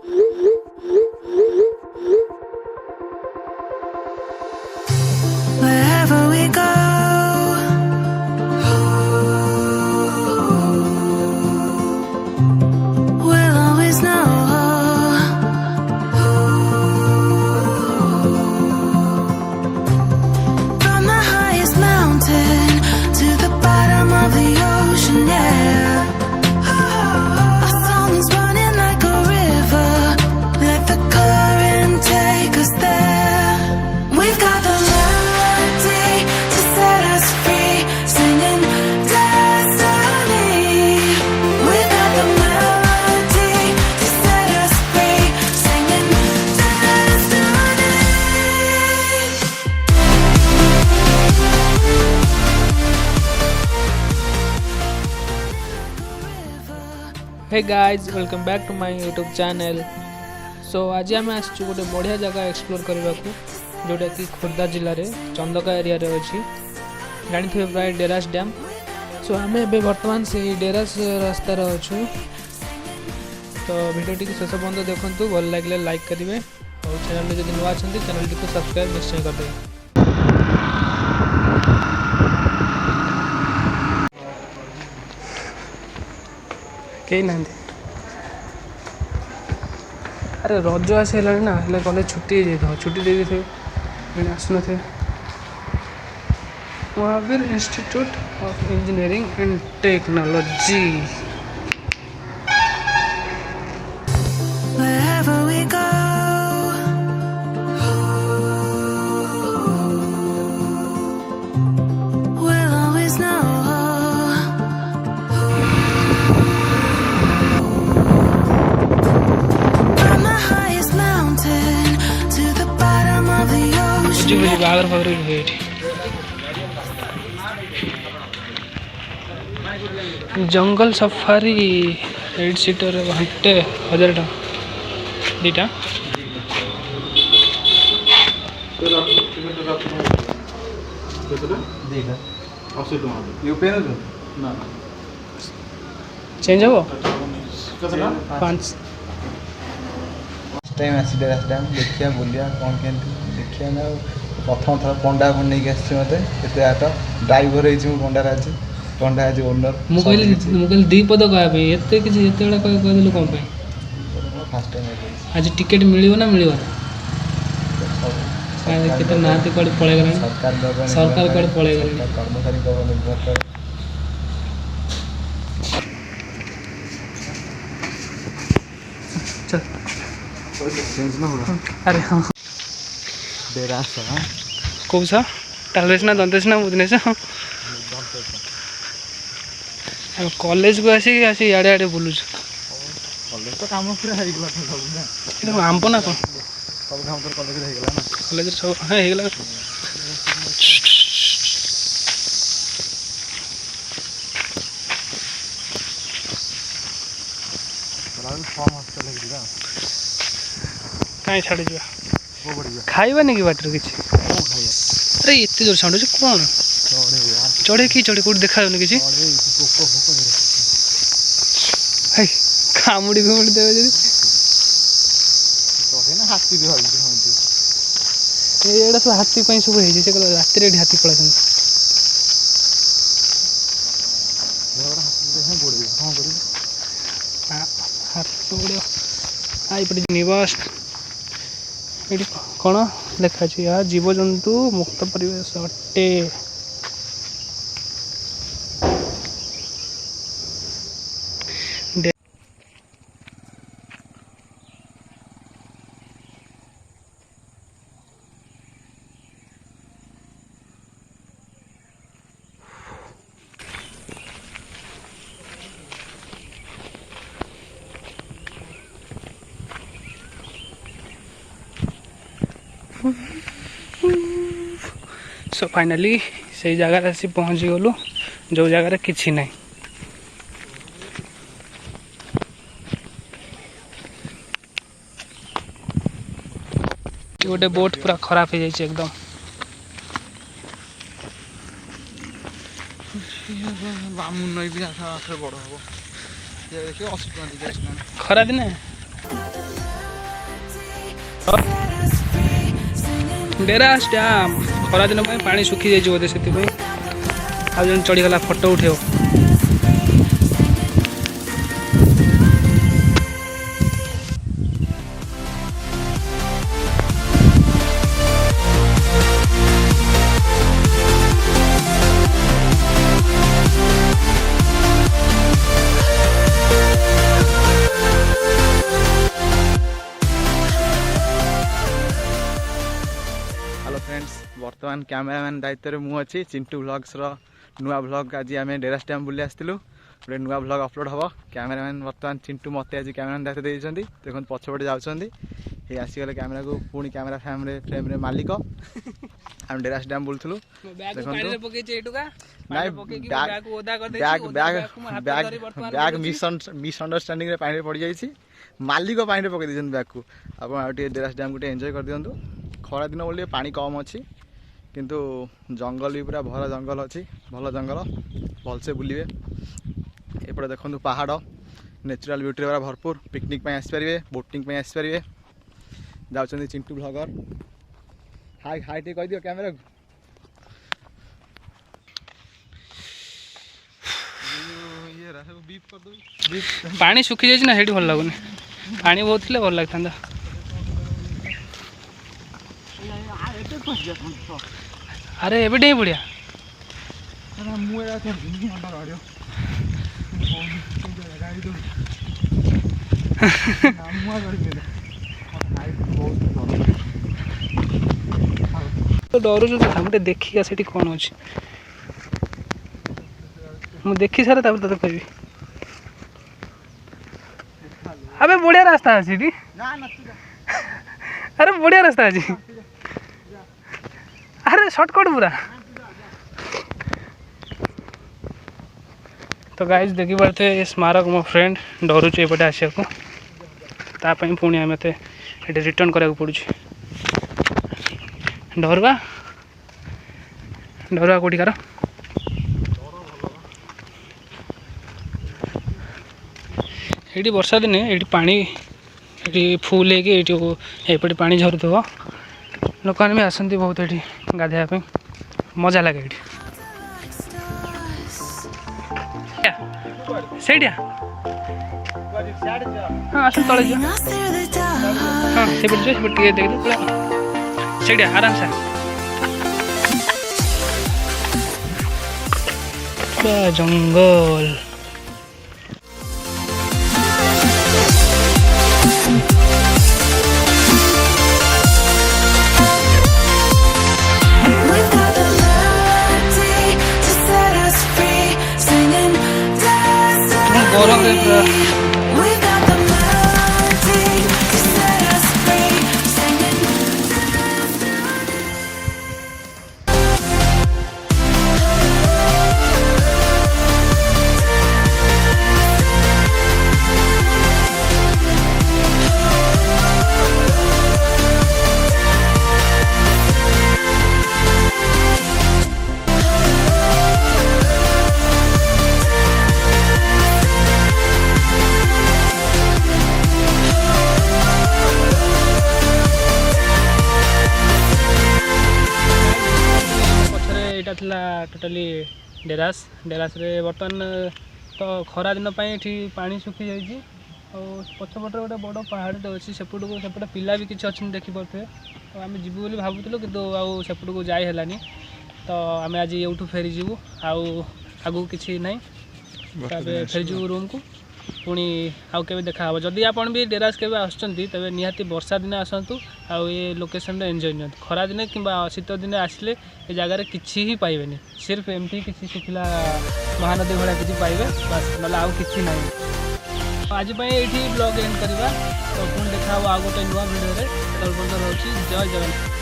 Wherever we go, we'll always know. From the highest mountain to the bottom of the ocean, yeah. Our song is running like a river. Let the current take us there. We've got the melody to set us free, singing destiny. We've got the melody to set us free, singing destiny. Hey guys welcome back to my YouTube channel. So आज आम आस गोटे बढ़िया जगह explore करने को जोटा कि खोर्धा जिले में चंदका एरिया रे अच्छी जानी थे प्राय डेरास डैम। सो आम ए बर्तमान से डेरास रास्तार अच्छु। तो वीडियो टी शेष पर्यंत देखूँ, भल लगे लाइक करेंगे और चैनल जब नुआ अच्छा चैनल टी सब्सक्राइब निश्चय करदे। कहीं ना अरे रज आसला ना हेल्ले कॉलेज छुट्टी छुट्टी दे थे आसन थे। Mahavir institute of engineering and technology. Wherever we go, we'll always know. From the highest mountain to the bottom of the ocean. बागर फागर जंगल सफारी 8 सीटर घंटे 1000 टका दीटा। चेंज हो 5 टाइम आसी डेरास डैम देखिया बुलिया कौन के देखिया ना। प्रथम थर पंडा को नहीं आसी मत एत आट ड्राइवर हो पंडा आज पंडा आज ओनर मुझे दी पद कहवाई एत कि जितेबाला कहदेलु कौन फास्ट टाइम आज टिकेट मिल ना मिल केते नाती कड़े पड़े गला सरकार कड़े पड़े गला कर्मचारी को निर्भर कर चल चेंज ना होगा। अरे हाँ डेरास कौन सा टालरेस ना दंतेस ना बुधनेस कॉलेज को आसी आड़े आड़े बुलूँ कॉलेज तो काम पूरा हो गला सब ना आंब ना कौन सब काम तो कॉलेज रे गला ना कॉलेज सब हाँ हो गला। फॉर्म हॉस्टल लग दिला कहीं छाड़ जा वो बढ़िया खाइबा नहीं कि बाटर किसी। अरे एत जोर साउंड हो कौन चढ़े कि चढ़े कौट देखा किसी कामुड़ी घुमुड़ी देवे जदि हाथी भी एड़ा सब हाथी सब हो राति हाथी पड़ा हाथ निवास ये कौन लिखा या जीवजंतु मुक्त परिवेश अटे। सो फाइनली से जगह आसी पहुँची गलु जो जगार किसी ना। गोटे बोट पूरा खराब हो जाए एकदम। खरा दिन डेरास डैम खरा दिन पानी सुखी जाइए बोधे से आज जन चढ़ीगला फोटो उठेव बर्तमान कैमरामैन दायित्व मु अच्छी चिंटू व्लॉग्स नुआ व्लॉग आज आम डेरास डैम बुले आसलु गोटे नुआ व्लॉग अपलोड हम कैमरामैन बर्तमान चिंटू मत आज कैमरामैन दायित्व देखते देखो पछपटे जाऊँगी ये आसीगले कैमेरा को पुणी कैमेरा फ्रेम रे मालिक आम डेरास डैम बुलूँ बैग मिसअंडरस्टैंडिंग पानी पड़ जाइए मालिक पानी पकई दीजिए बैग को आप डेरास डैम को एंजॉय कर दिंतु खरा दिन बोलिए पानी कम अच्छी किंतु जंगल भी पूरा भरा जंगल अच्छी भल जंगल भलसे बुलिए एपटे देखो पहाड़ नेचुरल ब्यूटी पूरा भरपूर पिकनिक आसपारे बोटिंग आसपारे जाऊँ चिंटू ब्लॉगर हाई हाई टे कह दियो कैमेरा पानी सुखी जाइए ना से भल लगुनि पानी बहुत थे भल लगता अरे एबे डे बढ़िया तो डर मुझे देखिए से कौन अच्छे मुझे देखी सारे तब कह अबे बढ़िया रास्ता अच्छी अरे बढ़िया रास्ता अच्छी अरे शॉर्टकट पूरा तो गाइज देखी पारे स्मारक मो फ्रेंड डरुचे एपटे आसा को पुणी आम ये रिटर्न करा पड़ू डरवा डरवा कौटिकार ये वर्षा दिने ये पानी ये फुल होपटे पानी झरुथ लोक भी आसती बहुत ये गाधेवाई मजा लगे ये सैडिया हाँ आस तले हाँ से देख सैडिया आराम से जंगल गरम पूरा टोटाली डेरास रे बर्तमान तो खरा दिन ये पानी सुखी जाइए पछपटे गोटे बड़ पहाड़ते अच्छी सेपटे पिला भी किसी अच्छे देखिपे तो आम जीवु बोली भावुलु कि सेपट को जाइलानी तो आम आज यूठू फेरी जीवु आगू किसी ना फेरी जीवु रूम को पुणी आउ के देखा जदि आपन भी डेरास के आसुँच तेज निहाती वर्षा दिने आसतु ये लोकेशन एंजॉय नि खरा दिने कि शीत दिने आसिले ये जगार किसी ही पाइबेनि सिर्फ एमती किसी सुखिला महानदी भाया किसी पाइबे बस ना आउ कि ना आज ये ब्लॉग एंड करवा तो पुणी देखा आउ गोटे नुआ भिडियो रोचे जय जगन्नाथ।